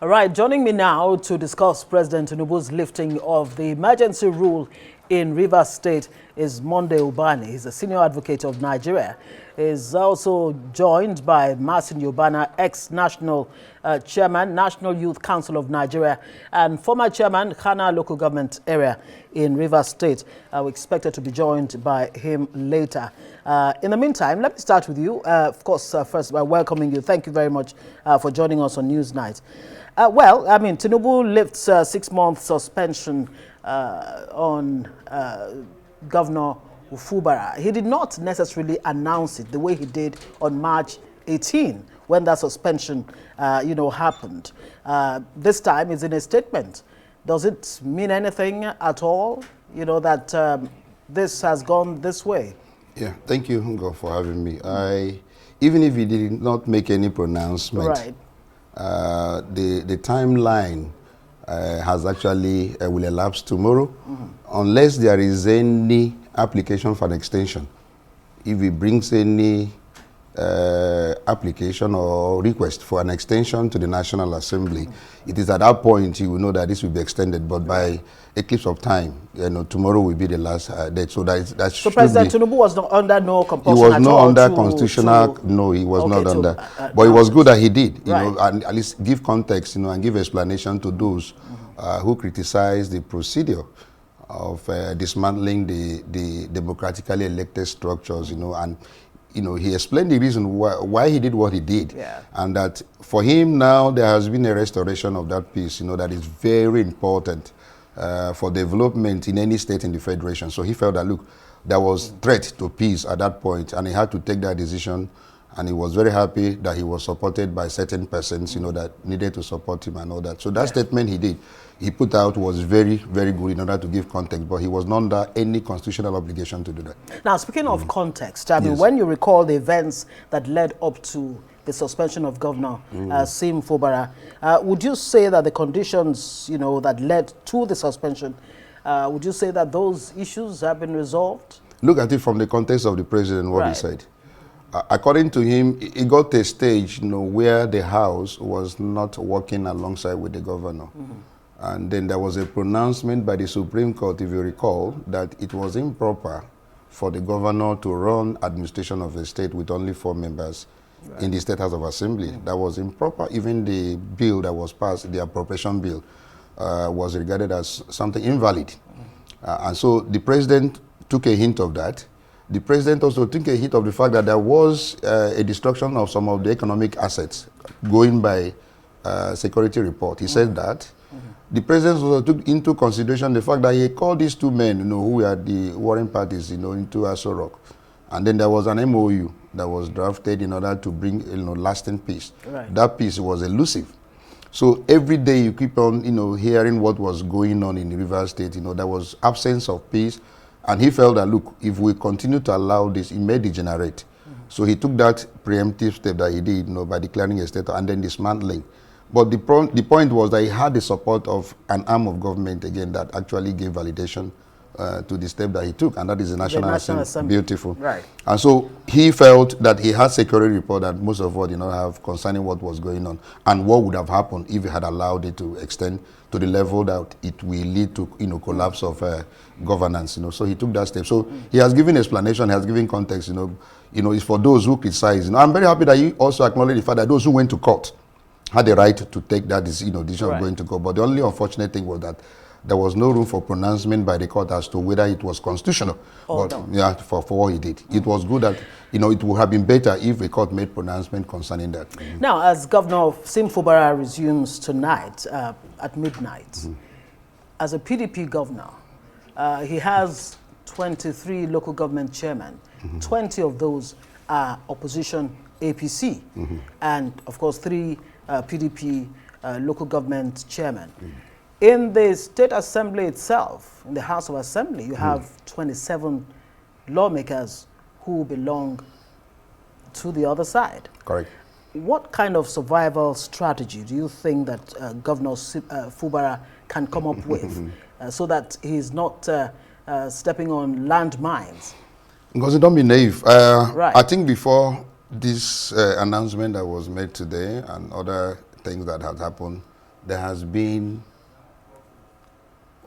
All right, joining me now to discuss President Tinubu's lifting of the emergency rule in Rivers State is Monday Ubani. He's a senior advocate of Nigeria. He's also joined by Ubani, ex-national chairman, National Youth Council of Nigeria, and former chairman, Kana local government area in Rivers State. We're expected to be joined by him later. In the meantime, let me start with you. Of course, first by welcoming you. Thank you very much for joining us on Newsnight. Well, I mean, Tinubu lifts 6-month suspension on Governor Ufubara. He did not necessarily announce it the way he did on March 18 when that suspension, happened. This time it's in a statement. Does it mean anything at all, that this has gone this way? Yeah, thank you, Ngo, for having me. Even if he did not make any pronouncement, right. The timeline has actually will elapse tomorrow, unless there is any application for an extension. If he brings any application or request for an extension to the National Assembly, it is at that point you will know that this will be extended. But by eclipse of time, tomorrow will be the last date. So So President Tinubu was not under no compulsion. He was not under constitutional. No, he was not under. But it was good that he did. And at least give context, and give explanation to those who criticize the procedure of dismantling the democratically elected structures, and he explained the reason why he did what he did, and that for him now there has been a restoration of that peace, that is very important for development in any state in the Federation. So he felt that, look, there was threat to peace at that point, and he had to take that decision, and he was very happy that he was supported by certain persons, that needed to support him and all that. So that statement he put out was very, very good in order to give context, but he was not under any constitutional obligation to do that. Now, speaking of context, I mean, when you recall the events that led up to the suspension of Governor Sim Fubara, would you say that the conditions, that led to the suspension, would you say that those issues have been resolved? Look at it from the context of the president, what he said. According to him, it got to a stage, where the House was not working alongside with the governor. And then there was a pronouncement by the Supreme Court, if you recall, that it was improper for the governor to run administration of the state with only 4 members in the State House of Assembly. That was improper. Even the bill that was passed, the appropriation bill, was regarded as something invalid. And so the president took a hint of that. The president also took a hint of the fact that there was a destruction of some of the economic assets going by security report. He said that. The president also took into consideration the fact that he called these 2 men, who were the warring parties, into Aso Rock. And then there was an MOU that was drafted in order to bring, lasting peace. That peace was elusive. So every day you keep on, hearing what was going on in the Rivers State. There was absence of peace. And he felt that, look, if we continue to allow this, it may degenerate. So he took that preemptive step that he did, by declaring a state and then dismantling. But the point was that he had the support of an arm of government, again, that actually gave validation to the step that he took, and that is the National Assembly. Beautiful. Right. And so he felt that he had security report that most of us did not have concerning what was going on and what would have happened if he had allowed it to extend to the level that it will lead to, collapse of governance. So he took that step. So he has given explanation, he has given context. It's for those who criticize. I'm very happy that he also acknowledged the fact that those who went to court had the right to take that decision of going to court. But the only unfortunate thing was that there was no room for pronouncement by the court as to whether it was constitutional. For what he did. It was good that, it would have been better if the court made pronouncement concerning that. Now, as Governor Sim Fubara resumes tonight at midnight, as a PDP governor, he has 23 local government chairmen. 20 of those are opposition APC, and of course 3 PDP local government chairmen. In the State Assembly itself, in the House of Assembly, you have 27 lawmakers who belong to the other side. Correct. What kind of survival strategy do you think that Governor Fubara can come up with so that he's not stepping on landmines? Because don't be naive. Right. I think before, this announcement that was made today and other things that had happened, the president there has been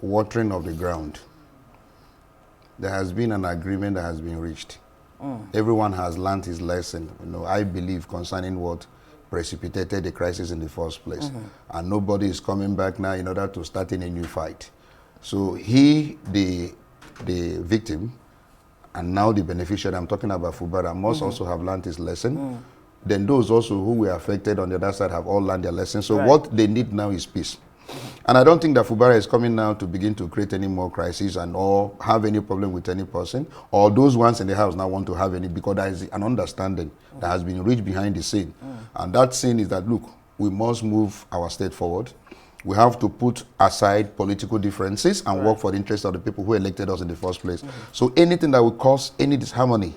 watering of the ground. There has been an agreement that has been reached. Everyone has learned his lesson, I believe, concerning what precipitated the crisis in the first place. And nobody is coming back now in order to start in a new fight. So he, the victim, and now the beneficiary, I'm talking about Fubara, must also have learned his lesson. Then those also who were affected on the other side have all learned their lesson. So what they need now is peace. And I don't think that Fubara is coming now to begin to create any more crises and or have any problem with any person, or those ones in the house now want to have any, because there is an understanding that has been reached behind the scene. And that scene is that, look, we must move our state forward. We have to put aside political differences and work for the interest of the people who elected us in the first place. So anything that will cause any disharmony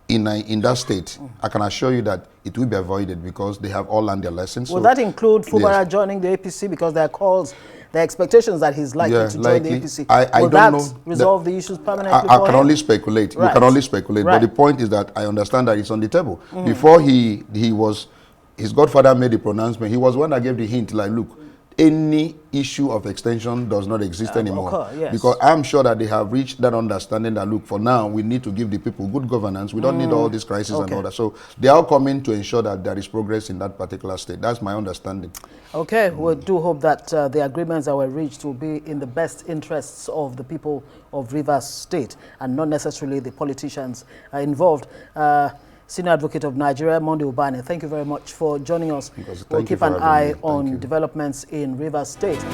in that state, I can assure you that it will be avoided because they have all learned their lessons. Will that include Fubara joining the APC? Because there are calls, there are expectations that he's likely to join the APC. Will that resolve the issues permanently? I can only speculate. We can only speculate. But the point is that I understand that it's on the table. Before his godfather made the pronouncement, he was one that gave the hint, like, look, any issue of extension does not exist anymore. Because I'm sure that they have reached that understanding that, look, for now, we need to give the people good governance. We don't need all this crisis and all that. So they are coming to ensure that there is progress in that particular state. That's my understanding. Okay, we do hope that the agreements that were reached will be in the best interests of the people of Rivers State and not necessarily the politicians involved. Senior Advocate of Nigeria, Monday Ubani, thank you very much for joining us. We'll keep an eye on developments in Rivers State.